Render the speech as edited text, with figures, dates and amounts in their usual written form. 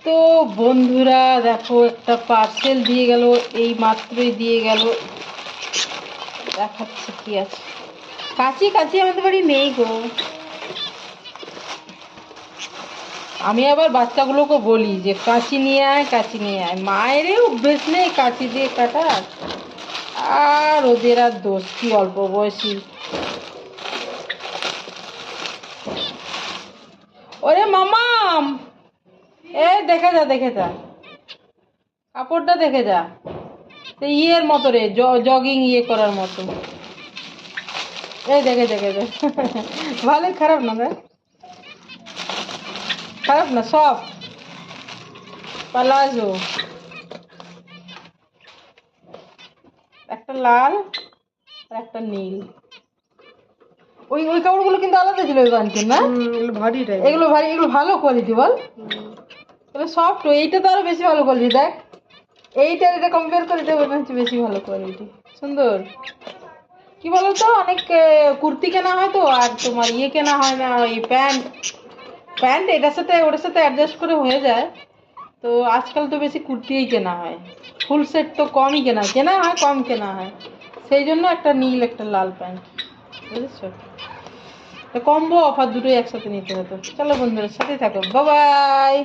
তো বন্ধুরা দেখো একটা পার্সেল দিয়ে গেল, এই মাত্রই দিয়ে গেল। দেখাচ্ছে কি আছে। কাঁচি কাঁচি আমাদের বাড়ি নেই গো। আমি আবার বাচ্চাগুলোকে বলি যে কাঁচি নিয়ে আয়, কাঁচি নিয়ে আয়। মায়েরই অভ্যেস নেই কাঁচি দিয়ে কাটার। আর ওদের আর দোষ কি, অল্প বয়সী। ওরে মামাম, এই দেখে যা দেখে যা, কাপড়টা দেখে যা। ইয়ের মতো রে, জগিং ইয়ে করার মতো। এই দেখে দেখে যা। ভালোই, খারাপ না রে, খারাপ না। সব পালাজো, একটা লাল আর একটা নীল। ওই ওই কাপড়গুলো কিন্তু আলাদা ছিল ওই বাঞ্চের, না? ভারী টাইপ। এগুলো ভারী, এগুলো ভালো কোয়ালিটি বল। এগুলো সফট। এইটা তো আরো বেশি ভালো কোয়ালিটি। দেখ এইটার এটা কম্পেয়ার করে দেবো, এটা হচ্ছে বেশি ভালো কোয়ালিটি। সুন্দর। কি বলতো, অনেক কুর্তি কেনা হয় তো, আর তোমার ইয়ে কেনা হয় না, ওই প্যান্ট। প্যান্ট এটার সাথে ওটার সাথে অ্যাডজাস্ট করে হয়ে যায়। তো আজকাল তো বেশি কুর্তিই কেনা হয়, ফুল সেট তো কমই কেনা কেনা হয়, কম কেনা হয়। সেই জন্য একটা নীল একটা লাল প্যান্ট, বুঝেছো? তো কম্বো অফার দুটোই একসাথে নিতে হতো। চলো বন্ধুরা, সাথে থাকো, বাই বাই।